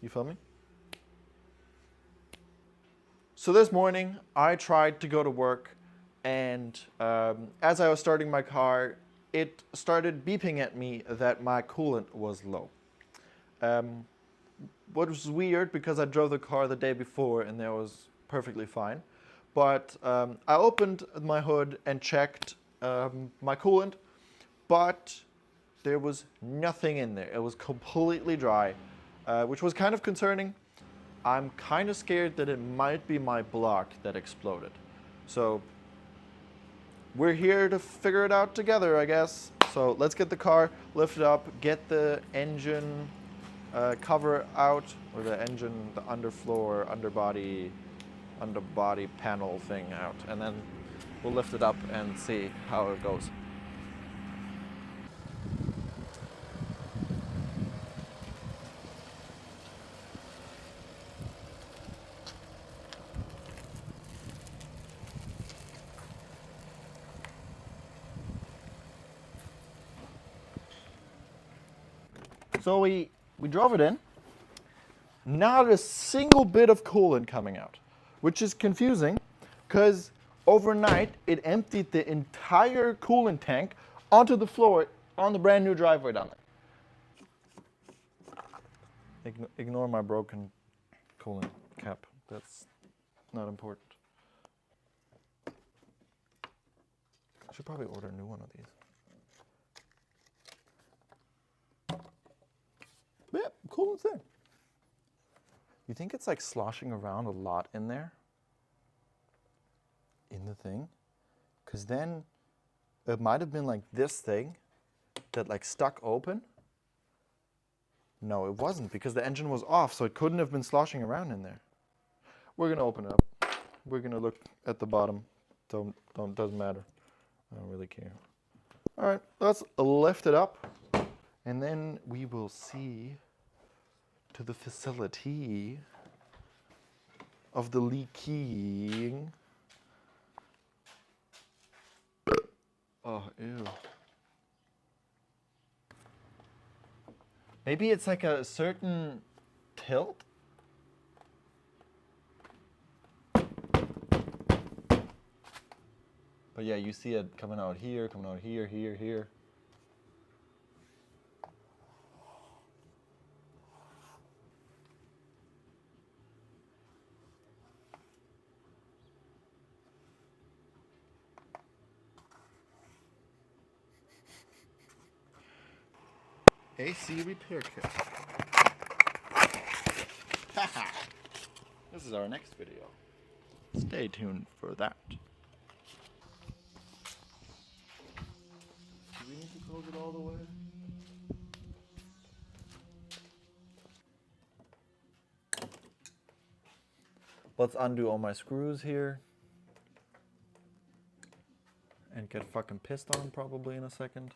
You feel me? So this morning, I tried to go to work, and as I was starting my car, it started beeping at me that my coolant was low. What was weird, because I drove the car the day before and that was perfectly fine. But I opened my hood and checked my coolant, but there was nothing in there. It was completely dry, which was kind of concerning. I'm kind of scared that it might be my block that exploded. So we're here to figure it out together, I guess. So let's get the car lifted up, get the engine cover out, or the engine, the underfloor, underbody panel thing out, and then we'll lift it up and see how it goes. So we drove it in. Not a single bit of coolant coming out, which is confusing because overnight it emptied the entire coolant tank onto the floor on the brand new driveway down there. Ignore my broken coolant cap. That's not important. I should probably order a new one of these. Yeah, coolant's there. You think it's like sloshing around a lot in there? In the thing? Because then it might have been like this thing that like stuck open. No, it wasn't, because the engine was off, so it couldn't have been sloshing around in there. We're gonna open it up. We're gonna look at the bottom. Doesn't matter. I don't really care. All right, let's lift it up, and then we will see to the facility of the leaking. Oh, ew. Maybe it's like a certain tilt? But yeah, you see it coming out here, here. AC repair kit. This is our next video. Stay tuned for that. Do we need to close it all the way? Let's undo all my screws here. And get fucking pissed on probably in a second.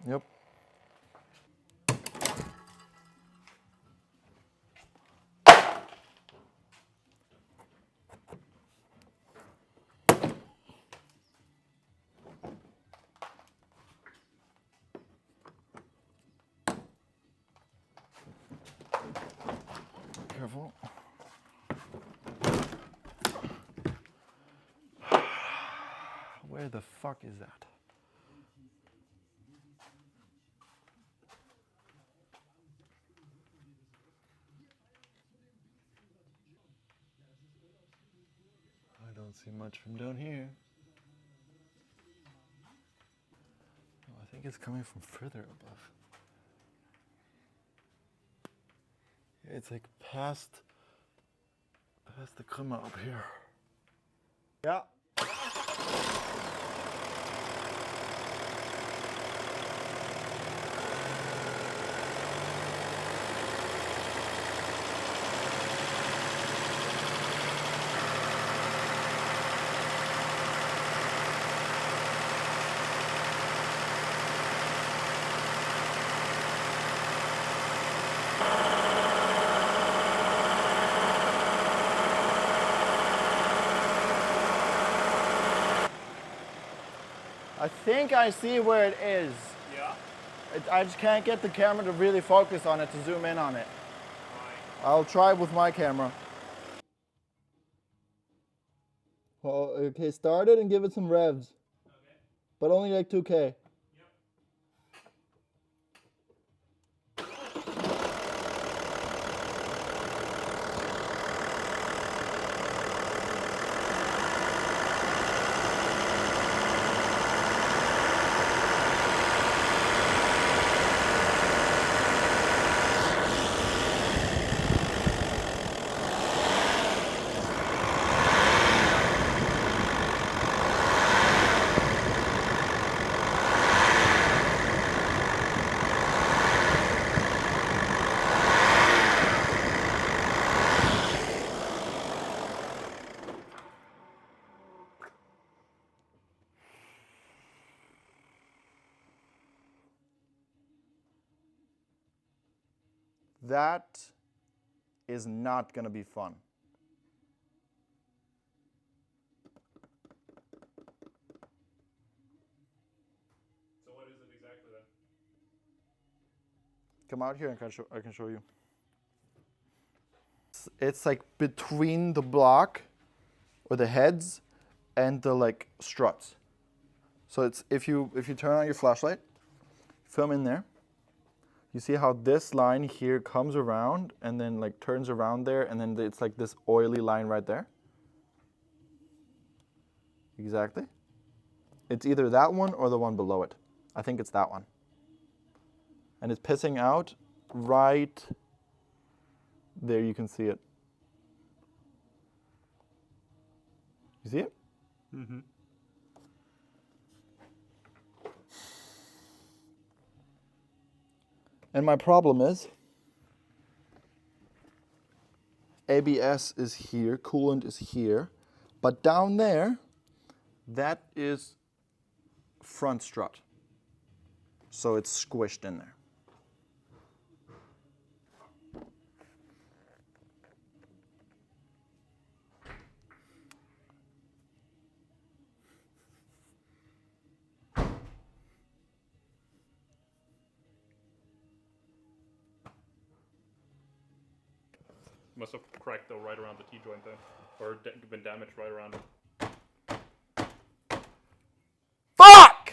Yep. Careful. Where the fuck is that? I don't see much from down here. Oh, I think it's coming from further above. Yeah, it's like past the Krümmer up here. Yeah. I think I see where it is. Yeah? I just can't get the camera to really focus on it, to zoom in on it. Right. I'll try with my camera. Well, okay, start it and give it some revs. Okay. But only like 2K. Yep. That is not going to be fun. So what is it exactly then? Come out here and I can show you. It's like between the block or the heads and the like struts. So it's if you turn on your flashlight, film in there. You see how this line here comes around and then like turns around there, and then it's like this oily line right there. Exactly. It's either that one or the one below it. I think it's that one. And it's pissing out right there. You can see it. You see it? Mm-hmm. And my problem is ABS is here, coolant is here, but down there, that is front strut. So it's squished in there. Must have cracked though right around the T-joint then, or been damaged right around it. Fuck!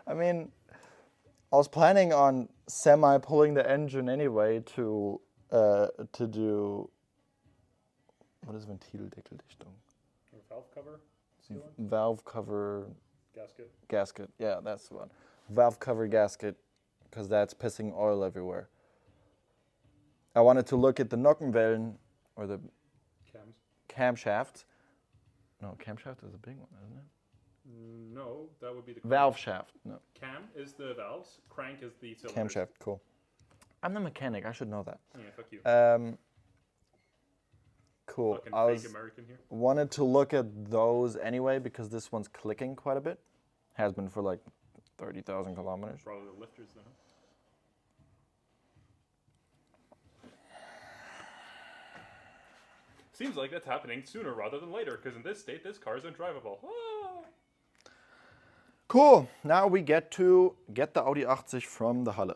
I mean, I was planning on semi-pulling the engine anyway to do, what is Ventildeckeldichtung? Or valve cover sealant? Valve cover Gasket. gasket. Yeah, that's the one. Valve cover gasket, because that's pissing oil everywhere. I wanted to look at the Nockenwellen, or the Cams. camshaft. No, camshaft is a big one, isn't it? No, that would be the Valve shaft. No. Cam is the valves, crank is the cylinder. Camshaft, cool. I'm the mechanic, I should know that. Yeah, fuck you. Cool. Fucking I fake American here. wanted to look at those anyway because this one's clicking quite a bit. Has been for like 30,000 kilometers. Probably the lifters though. Seems like that's happening sooner rather than later, because in this state, this car is undrivable. Ah! Cool. Now we get to get the Audi 80 from the Halle.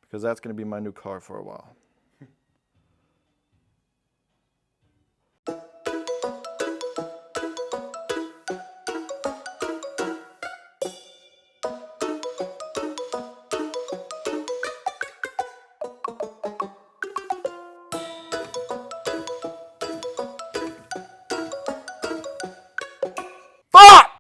Because that's going to be my new car for a while.